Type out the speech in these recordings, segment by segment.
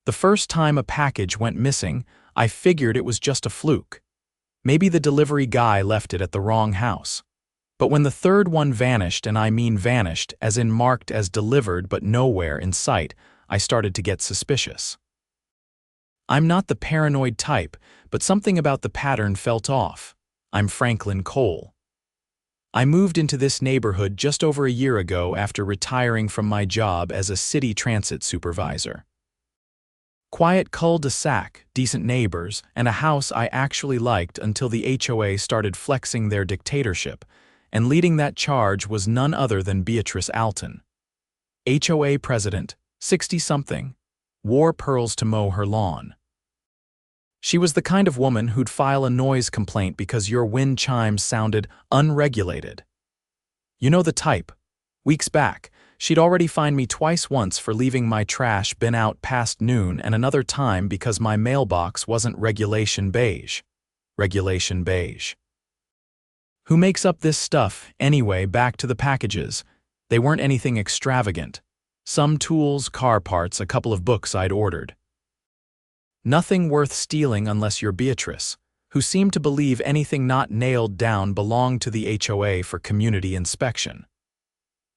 The first time a package went missing, I figured it was just a fluke. Maybe the delivery guy left it at the wrong house. But when the third one vanished, and I mean vanished, as in marked as delivered but nowhere in sight, I started to get suspicious. I'm not the paranoid type, but something about the pattern felt off. I'm Franklin Cole. I moved into this neighborhood just over a year ago after retiring from my job as a city transit supervisor. Quiet cul-de-sac, decent neighbors, and a house I actually liked until the HOA started flexing their dictatorship, and leading that charge was none other than Beatrice Alton. HOA president, 60-something, wore pearls to mow her lawn. She was the kind of woman who'd file a noise complaint because your wind chimes sounded unregulated. You know the type. Weeks back, she'd already fined me twice, once for leaving my trash bin out past noon and another time because my mailbox wasn't regulation beige. Regulation beige. Who makes up this stuff? Anyway, back to the packages. They weren't anything extravagant. Some tools, car parts, a couple of books I'd ordered. Nothing worth stealing unless you're Beatrice, who seemed to believe anything not nailed down belonged to the HOA for community inspection.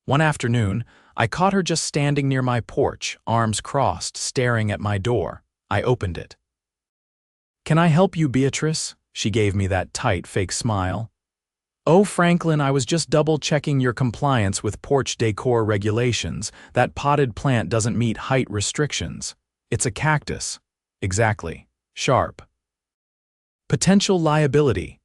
One afternoon, I caught her just standing near my porch, arms crossed, staring at my door. I opened it. "Can I help you, Beatrice?" She gave me that tight, fake smile. "Oh, Franklin, I was just double-checking your compliance with porch decor regulations. That potted plant doesn't meet height restrictions. It's a cactus." "Exactly. Sharp. Potential liability."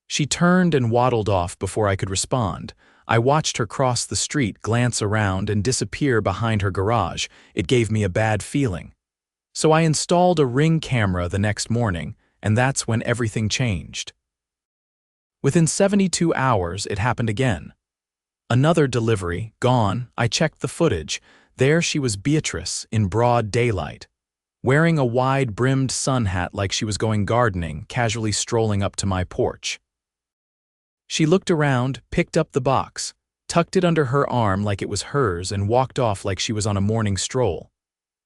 She turned and waddled off before I could respond. I watched her cross the street, glance around, and disappear behind her garage. It gave me a bad feeling. So I installed a Ring camera the next morning, and that's when everything changed. Within 72 hours, it happened again. Another delivery, gone. I checked the footage. There she was, Beatrice, in broad daylight, wearing a wide-brimmed sun hat like she was going gardening, casually strolling up to my porch. She looked around, picked up the box, tucked it under her arm like it was hers, and walked off like she was on a morning stroll.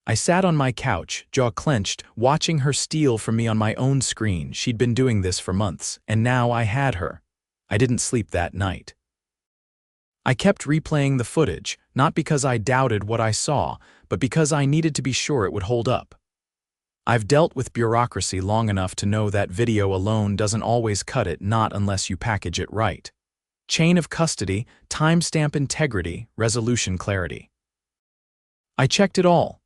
I sat on my couch, jaw clenched, watching her steal from me on my own screen. She'd been doing this for months, and now I had her. I didn't sleep that night. I kept replaying the footage, not because I doubted what I saw, but because I needed to be sure it would hold up. I've dealt with bureaucracy long enough to know that video alone doesn't always cut it, not unless you package it right. Chain of custody, timestamp integrity, resolution clarity. I checked it all.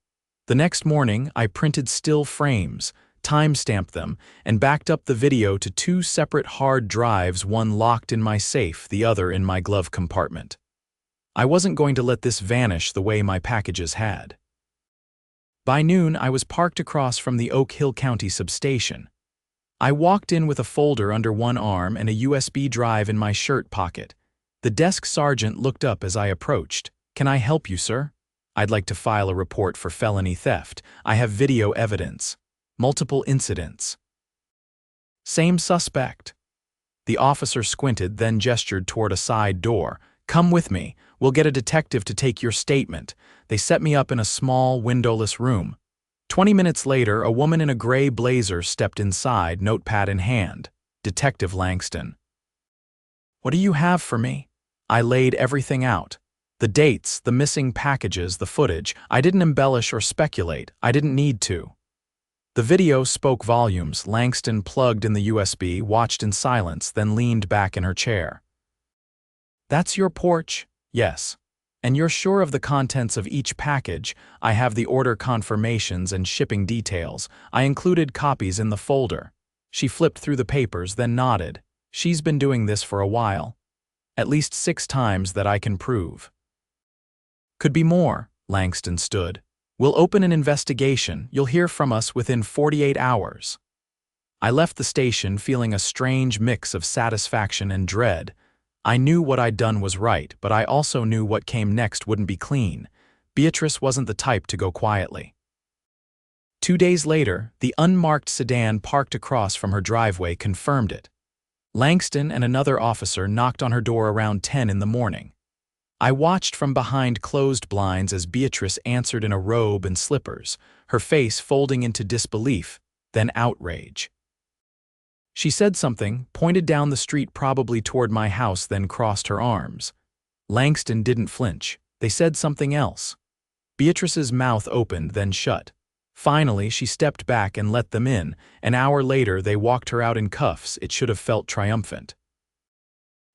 The next morning, I printed still frames, time-stamped them, and backed up the video to 2 separate hard drives, one locked in my safe, the other in my glove compartment. I wasn't going to let this vanish the way my packages had. By noon, I was parked across from the Oak Hill County substation. I walked in with a folder under one arm and a USB drive in my shirt pocket. The desk sergeant looked up as I approached. "Can I help you, sir?" "I'd like to file a report for felony theft. I have video evidence. Multiple incidents." "Same suspect." The officer squinted, then gestured toward a side door. "Come with me. We'll get a detective to take your statement." They set me up in a small, windowless room. 20 minutes later, a woman in a gray blazer stepped inside, notepad in hand. "Detective Langston." "What do you have for me?" I laid everything out. The dates, the missing packages, the footage. I didn't embellish or speculate. I didn't need to. The video spoke volumes. Langston plugged in the USB, watched in silence, then leaned back in her chair. "That's your porch?" "Yes." "And you're sure of the contents of each package?" "I have the order confirmations and shipping details. I included copies in the folder." She flipped through the papers, then nodded. "She's been doing this for a while. At least 6 times that I can prove." "Could be more." Langston stood. "We'll open an investigation. You'll hear from us within 48 hours. I left the station feeling a strange mix of satisfaction and dread. I knew what I'd done was right, but I also knew what came next wouldn't be clean. Beatrice wasn't the type to go quietly. 2 days later, the unmarked sedan parked across from her driveway confirmed it. Langston and another officer knocked on her door around 10 in the morning. I watched from behind closed blinds as Beatrice answered in a robe and slippers, her face folding into disbelief, then outrage. She said something, pointed down the street probably toward my house, then crossed her arms. Langston didn't flinch. They said something else. Beatrice's mouth opened, then shut. Finally, she stepped back and let them in. An hour later, they walked her out in cuffs. It should have felt triumphant.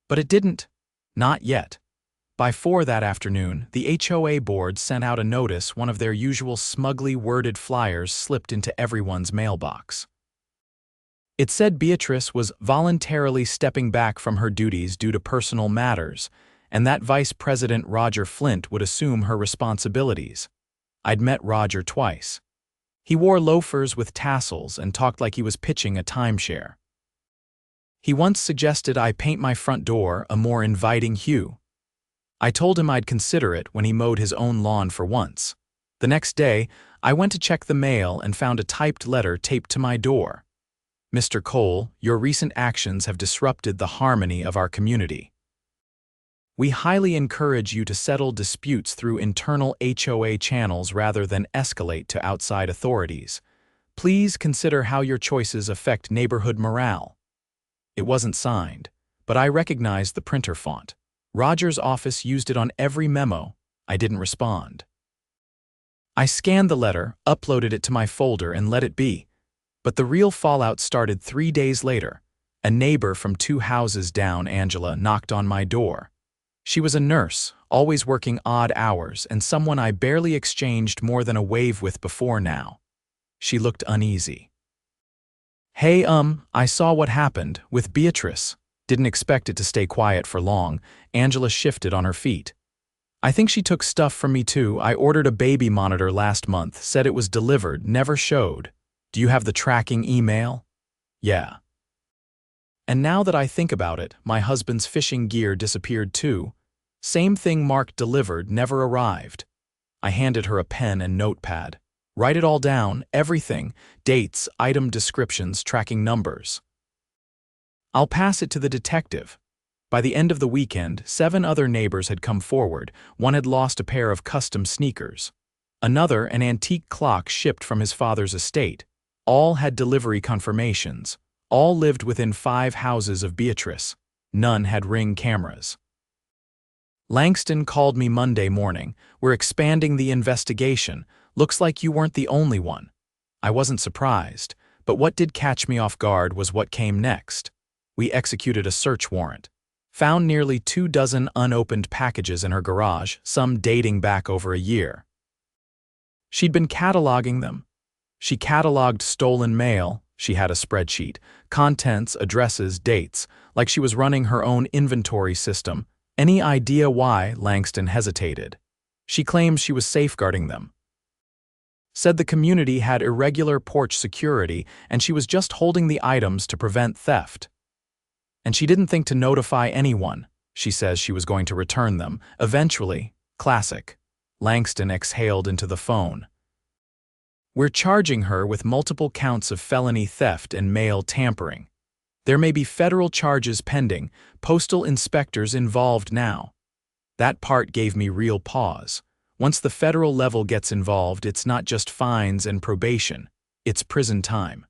But it didn't. Not yet. By 4 that afternoon, the HOA board sent out a notice. One of their usual smugly worded flyers slipped into everyone's mailbox. It said Beatrice was voluntarily stepping back from her duties due to personal matters, and that Vice President Roger Flint would assume her responsibilities. I'd met Roger twice. He wore loafers with tassels and talked like he was pitching a timeshare. He once suggested I paint my front door a more inviting hue. I told him I'd consider it when he mowed his own lawn for once. The next day, I went to check the mail and found a typed letter taped to my door. Mr. Cole, your recent actions have disrupted the harmony of our community. We highly encourage you to settle disputes through internal HOA channels rather than escalate to outside authorities. Please consider how your choices affect neighborhood morale. It wasn't signed, but I recognized the printer font. Roger's office used it on every memo. I didn't respond. I scanned the letter, uploaded it to my folder, and let it be. But the real fallout started 3 days later. A neighbor from 2 houses down, Angela, knocked on my door. She was a nurse, always working odd hours, and someone I barely exchanged more than a wave with before now. She looked uneasy. Hey, I saw what happened with Beatrice. Didn't expect it to stay quiet for long. Angela shifted on her feet. I think she took stuff from me too. I ordered a baby monitor last month, said it was delivered, never showed. Do you have the tracking email? Yeah. And now that I think about it, my husband's fishing gear disappeared too. Same thing marked delivered, never arrived. I handed her a pen and notepad. Write it all down, everything, dates, item descriptions, tracking numbers. I'll pass it to the detective. By the end of the weekend, 7 other neighbors had come forward. One had lost a pair of custom sneakers. Another, an antique clock shipped from his father's estate. All had delivery confirmations. All lived within 5 houses of Beatrice. None had Ring cameras. Langston called me Monday morning. We're expanding the investigation. Looks like you weren't the only one. I wasn't surprised, but what did catch me off guard was what came next. We executed a search warrant. Found nearly 24 unopened packages in her garage, some dating back over a year. She'd been cataloging them. She cataloged stolen mail. She had a spreadsheet, contents, addresses, dates, like she was running her own inventory system. Any idea why? Langston hesitated. She claims she was safeguarding them. Said the community had irregular porch security and she was just holding the items to prevent theft. And she didn't think to notify anyone. She says she was going to return them. Eventually, classic. Langston exhaled into the phone. We're charging her with multiple counts of felony theft and mail tampering. There may be federal charges pending, postal inspectors involved now. That part gave me real pause. Once the federal level gets involved, it's not just fines and probation, it's prison time.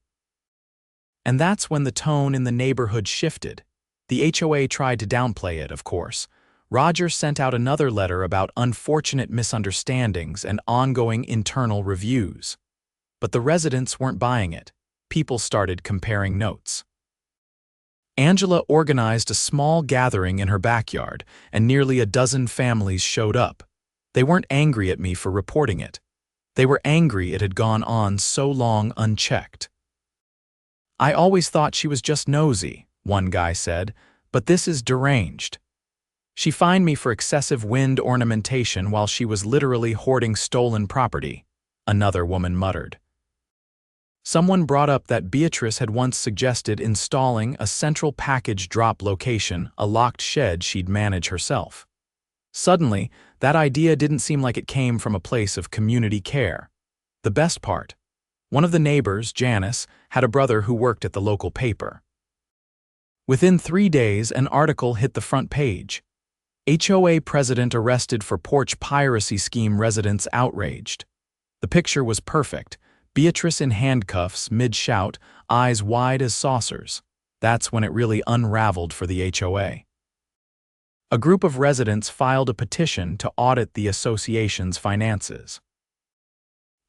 And that's when the tone in the neighborhood shifted. The HOA tried to downplay it, of course. Roger sent out another letter about unfortunate misunderstandings and ongoing internal reviews. But the residents weren't buying it. People started comparing notes. Angela organized a small gathering in her backyard, and nearly a dozen families showed up. They weren't angry at me for reporting it. They were angry it had gone on so long unchecked. I always thought she was just nosy, one guy said, but this is deranged. She fined me for excessive wind ornamentation while she was literally hoarding stolen property, another woman muttered. Someone brought up that Beatrice had once suggested installing a central package drop location, a locked shed she'd manage herself. Suddenly, that idea didn't seem like it came from a place of community care. The best part, one of the neighbors, Janice, had a brother who worked at the local paper. Within 3 days, an article hit the front page. HOA president arrested for porch piracy scheme, residents outraged. The picture was perfect. Beatrice in handcuffs, mid-shout, eyes wide as saucers. That's when it really unraveled for the HOA. A group of residents filed a petition to audit the association's finances.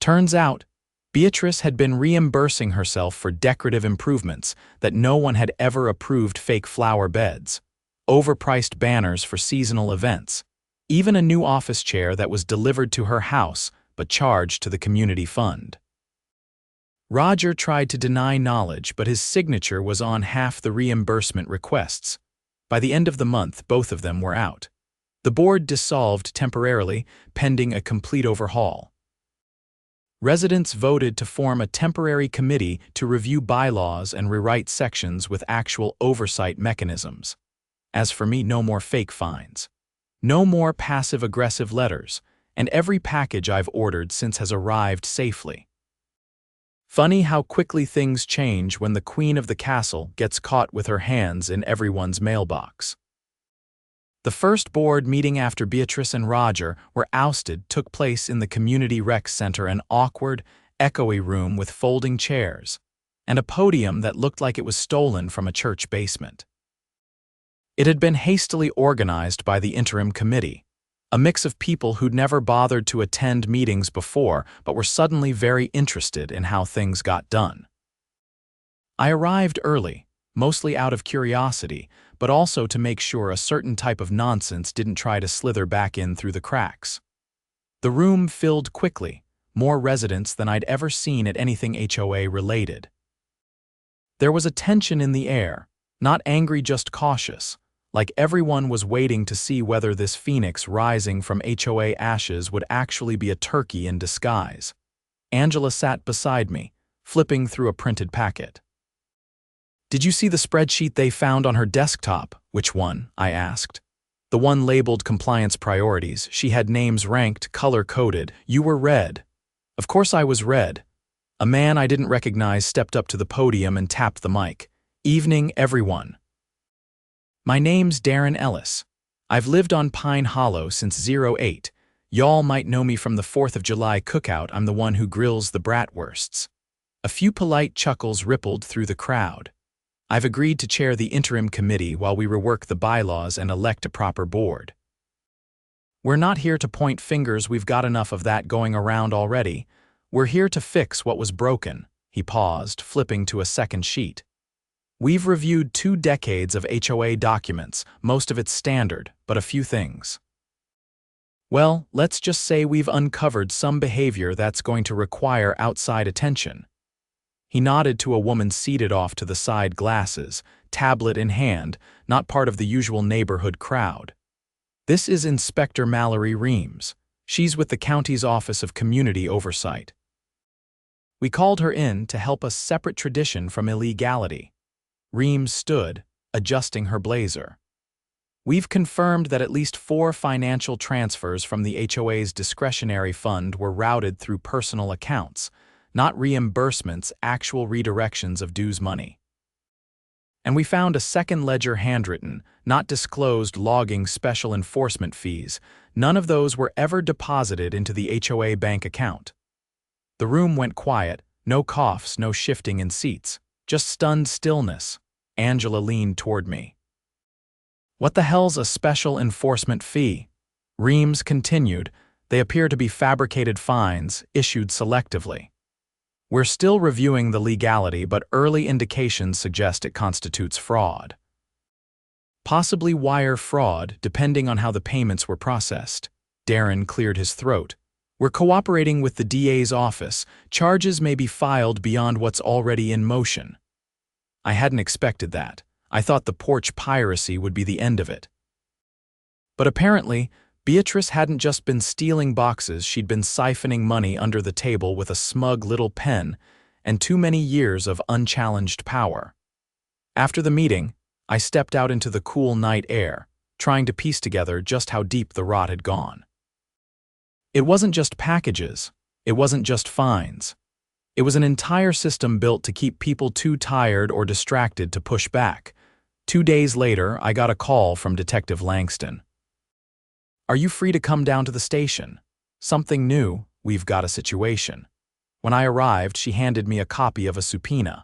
Turns out, Beatrice had been reimbursing herself for decorative improvements that no one had ever approved: fake flower beds, overpriced banners for seasonal events, even a new office chair that was delivered to her house but charged to the community fund. Roger tried to deny knowledge, but his signature was on half the reimbursement requests. By the end of the month, both of them were out. The board dissolved temporarily, pending a complete overhaul. Residents voted to form a temporary committee to review bylaws and rewrite sections with actual oversight mechanisms. As for me, no more fake fines. No more passive-aggressive letters, and every package I've ordered since has arrived safely. Funny how quickly things change when the queen of the castle gets caught with her hands in everyone's mailbox. The first board meeting after Beatrice and Roger were ousted took place in the Community Rec Center, an awkward, echoey room with folding chairs and a podium that looked like it was stolen from a church basement. It had been hastily organized by the interim committee, a mix of people who'd never bothered to attend meetings before but were suddenly very interested in how things got done. I arrived early, mostly out of curiosity, but also to make sure a certain type of nonsense didn't try to slither back in through the cracks. The room filled quickly, more residents than I'd ever seen at anything HOA related. There was a tension in the air, not angry, just cautious, like everyone was waiting to see whether this phoenix rising from HOA ashes would actually be a turkey in disguise. Angela sat beside me, flipping through a printed packet. "Did you see the spreadsheet they found on her desktop?" "Which one?" I asked. "The one labeled compliance priorities. She had names ranked, color-coded. You were red." Of course I was red. A man I didn't recognize stepped up to the podium and tapped the mic. "Evening, everyone. My name's Darren Ellis. I've lived on Pine Hollow since '08. Y'all might know me from the 4th of July cookout. I'm the one who grills the bratwursts." A few polite chuckles rippled through the crowd. "I've agreed to chair the interim committee while we rework the bylaws and elect a proper board." "We're not here to point fingers. We've got enough of that going around already. We're here to fix what was broken." He paused, flipping to a second sheet. "We've reviewed 2 decades of HOA documents, most of it's standard, but a few things. Well, let's just say we've uncovered some behavior that's going to require outside attention." He nodded to a woman seated off to the side, glasses, tablet in hand, not part of the usual neighborhood crowd. "This is Inspector Mallory Reams. She's with the county's Office of Community Oversight. We called her in to help us separate tradition from illegality." Reams stood, adjusting her blazer. "We've confirmed that at least 4 financial transfers from the HOA's discretionary fund were routed through personal accounts, not reimbursements, actual redirections of dues money. And we found a second ledger, handwritten, not disclosed, logging special enforcement fees. None of those were ever deposited into the HOA bank account." The room went quiet, no coughs, no shifting in seats, just stunned stillness. Angela leaned toward me. "What the hell's a special enforcement fee?" Reams continued. "They appear to be fabricated fines, issued selectively. We're still reviewing the legality, but early indications suggest it constitutes fraud. Possibly wire fraud, depending on how the payments were processed." Darren cleared his throat. "We're cooperating with the DA's office. Charges may be filed beyond what's already in motion." I hadn't expected that. I thought the porch piracy would be the end of it. But apparently, Beatrice hadn't just been stealing boxes, she'd been siphoning money under the table with a smug little pen and too many years of unchallenged power. After the meeting, I stepped out into the cool night air, trying to piece together just how deep the rot had gone. It wasn't just packages. It wasn't just fines. It was an entire system built to keep people too tired or distracted to push back. 2 days later, I got a call from Detective Langston. Are you free to come down to the station? Something new, we've got a situation. When I arrived, she handed me a copy of a subpoena.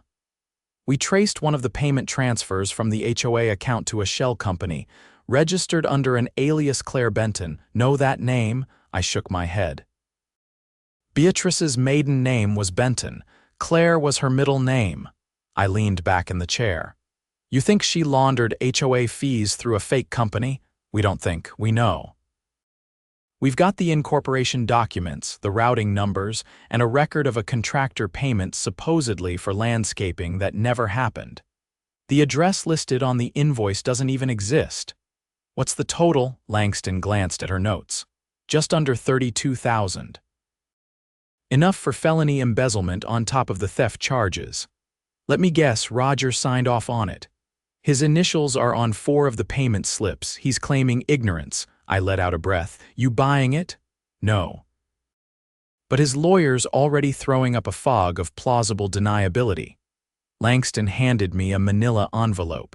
We traced one of the payment transfers from the HOA account to a shell company, registered under an alias Claire Benton. Know that name? I shook my head. Beatrice's maiden name was Benton. Claire was her middle name. I leaned back in the chair. You think she laundered HOA fees through a fake company? We don't think, we know. We've got the incorporation documents, the routing numbers, and a record of a contractor payment supposedly for landscaping that never happened. The address listed on the invoice doesn't even exist. What's the total? Langston glanced at her notes. Just under $32,000. Enough for felony embezzlement on top of the theft charges. Let me guess, Roger signed off on it. His initials are on 4 of the payment slips. He's claiming ignorance. I let out a breath. You buying it? No. But his lawyer's already throwing up a fog of plausible deniability. Langston handed me a manila envelope.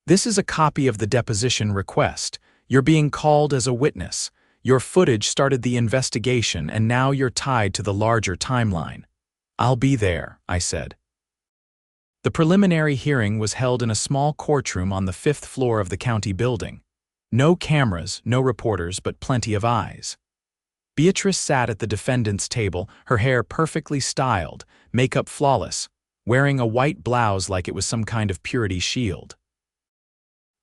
This is a copy of the deposition request. You're being called as a witness. Your footage started the investigation, and now you're tied to the larger timeline. I'll be there, I said. The preliminary hearing was held in a small courtroom on the 5th floor of the county building. No cameras, no reporters, but plenty of eyes. Beatrice sat at the defendant's table, her hair perfectly styled, makeup flawless, wearing a white blouse like it was some kind of purity shield.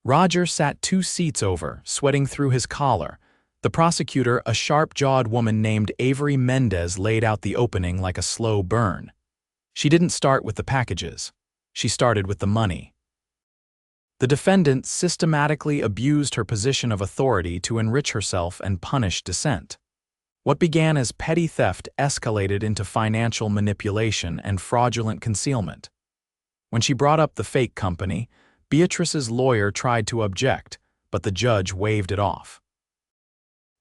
Roger sat 2 seats over, sweating through his collar. The prosecutor, a sharp-jawed woman named Avery Mendez, laid out the opening like a slow burn. She didn't start with the packages. She started with the money. The defendant systematically abused her position of authority to enrich herself and punish dissent. What began as petty theft escalated into financial manipulation and fraudulent concealment. When she brought up the fake company, Beatrice's lawyer tried to object, but the judge waved it off.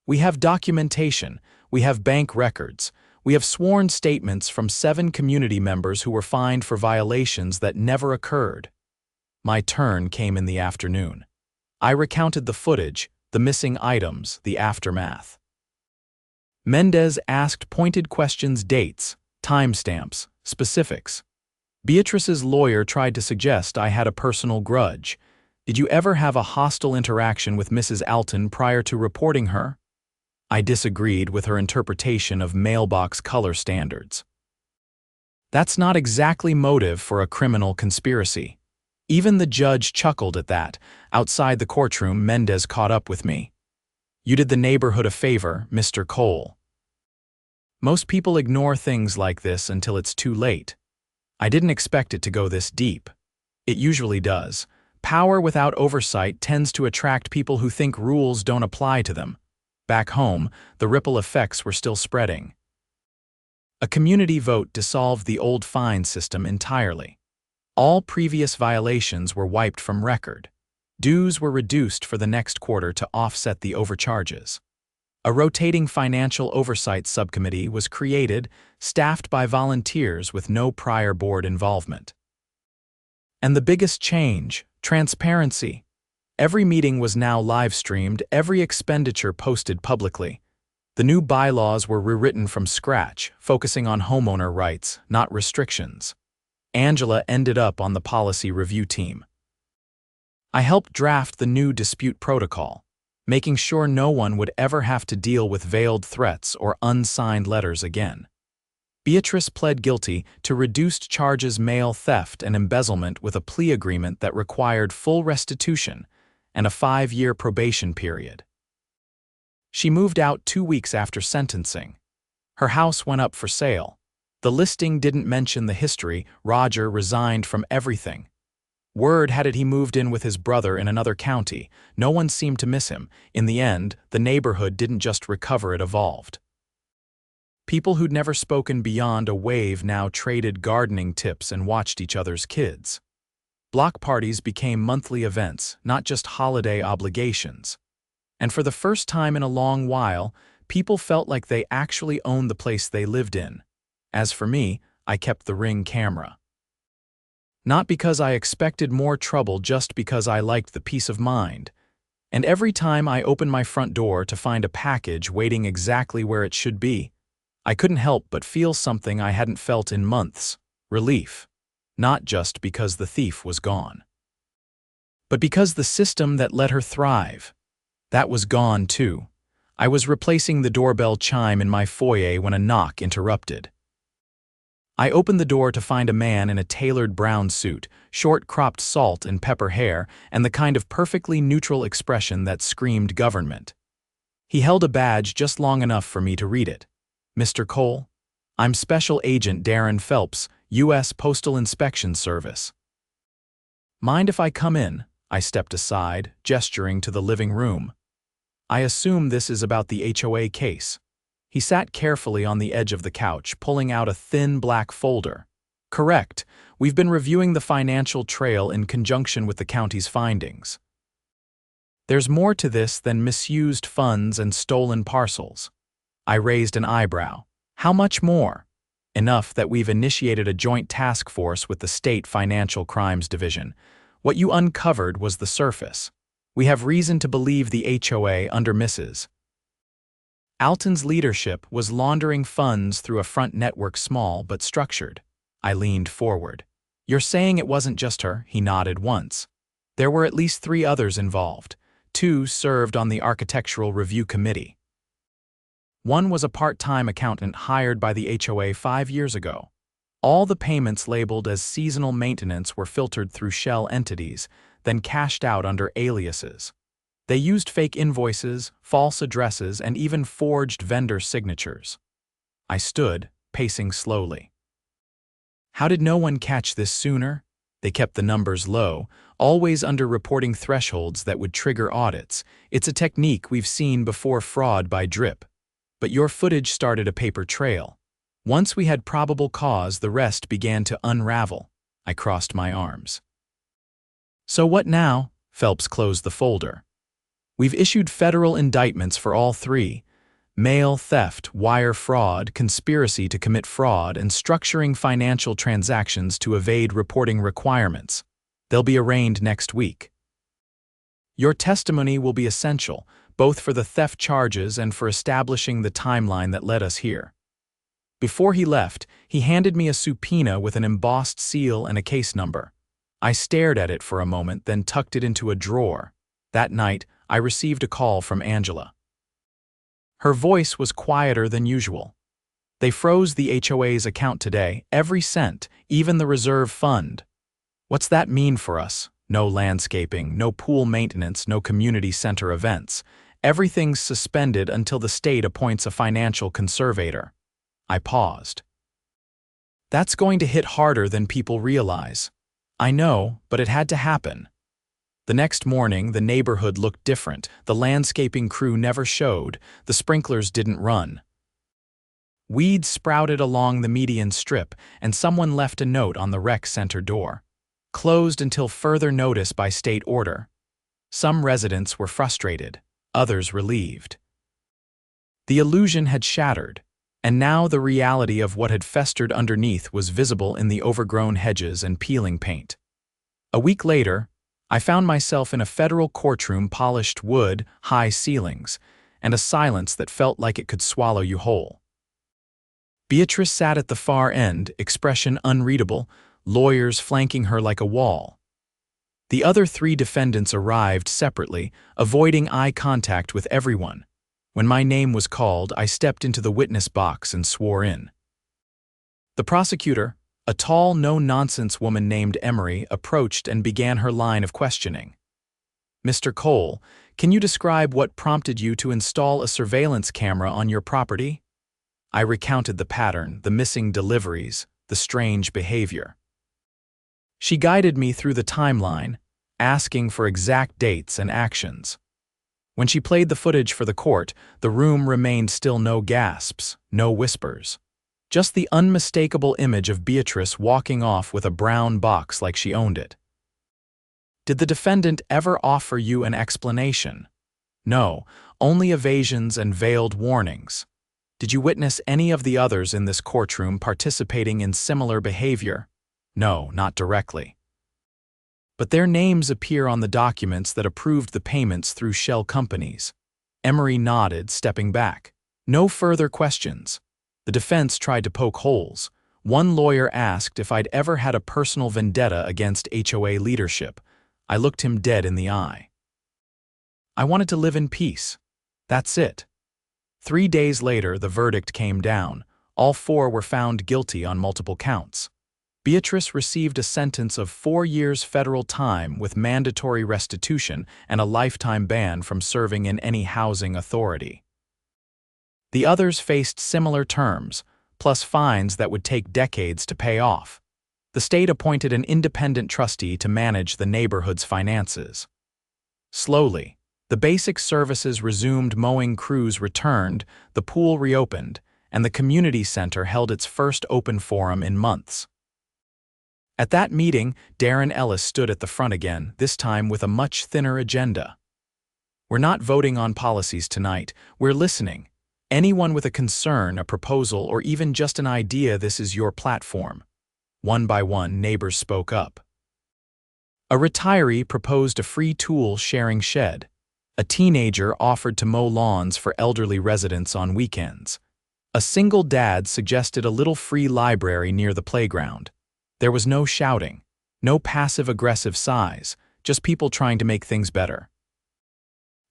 We have documentation, we have bank records, we have sworn statements from 7 community members who were fined for violations that never occurred. My turn came in the afternoon. I recounted the footage, the missing items, the aftermath. Mendez asked pointed questions: dates, timestamps, specifics. Beatrice's lawyer tried to suggest I had a personal grudge. Did you ever have a hostile interaction with Mrs. Alton prior to reporting her? I disagreed with her interpretation of mailbox color standards. That's not exactly motive for a criminal conspiracy. Even the judge chuckled at that. Outside the courtroom, Mendez caught up with me. You did the neighborhood a favor, Mr. Cole. Most people ignore things like this until it's too late. I didn't expect it to go this deep. It usually does. Power without oversight tends to attract people who think rules don't apply to them. Back home, the ripple effects were still spreading. A community vote dissolved the old fine system entirely. All previous violations were wiped from record. Dues were reduced for the next quarter to offset the overcharges. A rotating financial oversight subcommittee was created, staffed by volunteers with no prior board involvement. And the biggest change, transparency. Every meeting was now live-streamed, every expenditure posted publicly. The new bylaws were rewritten from scratch, focusing on homeowner rights, not restrictions. Angela ended up on the policy review team. I helped draft the new dispute protocol, making sure no one would ever have to deal with veiled threats or unsigned letters again. Beatrice pled guilty to reduced charges, mail theft and embezzlement, with a plea agreement that required full restitution and a 5-year probation period. She moved out 2 weeks after sentencing. Her house went up for sale. The listing didn't mention the history. Roger resigned from everything. Word had it he moved in with his brother in another county. No one seemed to miss him. In the end, the neighborhood didn't just recover, it evolved. People who'd never spoken beyond a wave now traded gardening tips and watched each other's kids. Block parties became monthly events, not just holiday obligations. And for the first time in a long while, people felt like they actually owned the place they lived in. As for me, I kept the Ring camera. Not because I expected more trouble, just because I liked the peace of mind. And every time I opened my front door to find a package waiting exactly where it should be, I couldn't help but feel something I hadn't felt in months: relief. Not just because the thief was gone, but because the system that let her thrive, that was gone too. I was replacing the doorbell chime in my foyer when a knock interrupted. I opened the door to find a man in a tailored brown suit, short cropped salt and pepper hair, and the kind of perfectly neutral expression that screamed government. He held a badge just long enough for me to read it. "Mr. Cole, I'm Special Agent Darren Phelps, U.S. Postal Inspection Service." "Mind if I come in?" I stepped aside, gesturing to the living room. "I assume this is about the HOA case." He sat carefully on the edge of the couch, pulling out a thin black folder. "Correct. We've been reviewing the financial trail in conjunction with the county's findings. There's more to this than misused funds and stolen parcels." I raised an eyebrow. "How much more?" "Enough that we've initiated a joint task force with the State Financial Crimes Division. What you uncovered was the surface. We have reason to believe the HOA under Mrs. Alton's leadership was laundering funds through a front network small but structured." I leaned forward. "You're saying it wasn't just her?" He nodded once. "There were at least 3 others involved. 2 served on the Architectural Review Committee. One was a part-time accountant hired by the HOA 5 years ago. All the payments labeled as seasonal maintenance were filtered through shell entities, then cashed out under aliases. They used fake invoices, false addresses, and even forged vendor signatures." I stood, pacing slowly. How did no one catch this sooner? They kept the numbers low, always under reporting thresholds that would trigger audits. It's a technique we've seen before: fraud by drip. But your footage started a paper trail. Once we had probable cause, the rest began to unravel. I crossed my arms. "So what now?" Phelps closed the folder. "We've issued federal indictments for all 3. Mail theft, wire fraud, conspiracy to commit fraud, and structuring financial transactions to evade reporting requirements. They'll be arraigned next week. Your testimony will be essential, both for the theft charges and for establishing the timeline that led us here." Before he left, he handed me a subpoena with an embossed seal and a case number. I stared at it for a moment, then tucked it into a drawer. That night, I received a call from Angela. Her voice was quieter than usual. "They froze the HOA's account today, every cent, even the reserve fund." "What's that mean for us?" "No landscaping, no pool maintenance, no community center events. Everything's suspended until the state appoints a financial conservator." I paused. "That's going to hit harder than people realize." "I know, but it had to happen." The next morning, the neighborhood looked different. The landscaping crew never showed. The sprinklers didn't run. Weeds sprouted along the median strip, and someone left a note on the rec center door. "Closed until further notice by state order." Some residents were frustrated, others relieved. The illusion had shattered, and now the reality of what had festered underneath was visible in the overgrown hedges and peeling paint. A week later, I found myself in a federal courtroom: polished wood, high ceilings, and a silence that felt like it could swallow you whole. Beatrice sat at the far end, expression unreadable, lawyers flanking her like a wall. The other 3 defendants arrived separately, avoiding eye contact with everyone. When my name was called, I stepped into the witness box and swore in. The prosecutor, a tall, no-nonsense woman named Emery, approached and began her line of questioning. "Mr. Cole, can you describe what prompted you to install a surveillance camera on your property?" I recounted the pattern, the missing deliveries, the strange behavior. She guided me through the timeline, asking for exact dates and actions. When she played the footage for the court, the room remained still. No gasps, no whispers. Just the unmistakable image of Beatrice walking off with a brown box like she owned it. "Did the defendant ever offer you an explanation?" "No, only evasions and veiled warnings." "Did you witness any of the others in this courtroom participating in similar behavior?" "No, not directly." but their names appear on the documents that approved the payments through shell companies. Emery nodded, stepping back. No further questions. The defense tried to poke holes. One lawyer asked if I'd ever had a personal vendetta against HOA leadership. I looked him dead in the eye. I wanted to live in peace. That's it. 3 days later, the verdict came down. All 4 were found guilty on multiple counts. Beatrice received a sentence of 4 years federal time with mandatory restitution and a lifetime ban from serving in any housing authority. The others faced similar terms, plus fines that would take decades to pay off. The state appointed an independent trustee to manage the neighborhood's finances. Slowly, the basic services resumed, mowing crews returned, the pool reopened, and the community center held its first open forum in months. At that meeting, Darren Ellis stood at the front again, this time with a much thinner agenda. "We're not voting on policies tonight, we're listening. Anyone with a concern, a proposal, or even just an idea, this is your platform." One by one, neighbors spoke up. A retiree proposed a free tool-sharing shed. A teenager offered to mow lawns for elderly residents on weekends. A single dad suggested a little free library near the playground. There was no shouting, no passive-aggressive sighs, just people trying to make things better.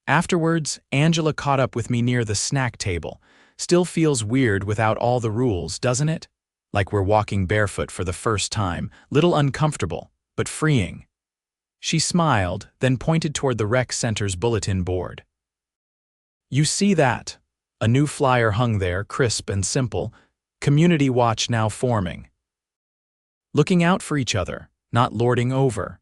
Afterwards, Angela caught up with me near the snack table. Still feels weird without all the rules, doesn't it? Like we're walking barefoot for the first time, little uncomfortable, but freeing. She smiled, then pointed toward the rec center's bulletin board. "You see that?" A new flyer hung there, crisp and simple. "Community watch now forming." Looking out for each other, not lording over.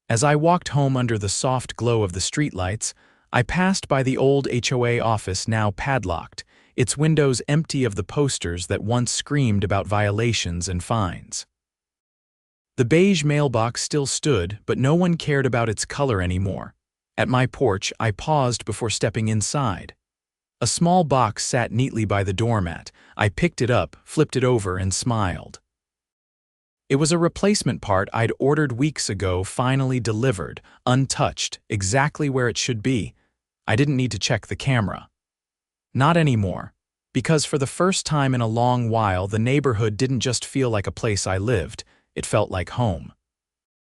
As I walked home under the soft glow of the streetlights, I passed by the old HOA office, now padlocked, its windows empty of the posters that once screamed about violations and fines. The beige mailbox still stood, but no one cared about its color anymore. At my porch, I paused before stepping inside. A small box sat neatly by the doormat. I picked it up, flipped it over, and smiled. It was a replacement part I'd ordered weeks ago, finally delivered, untouched, exactly where it should be. I didn't need to check the camera. Not anymore, because for the first time in a long while, the neighborhood didn't just feel like a place I lived, it felt like home.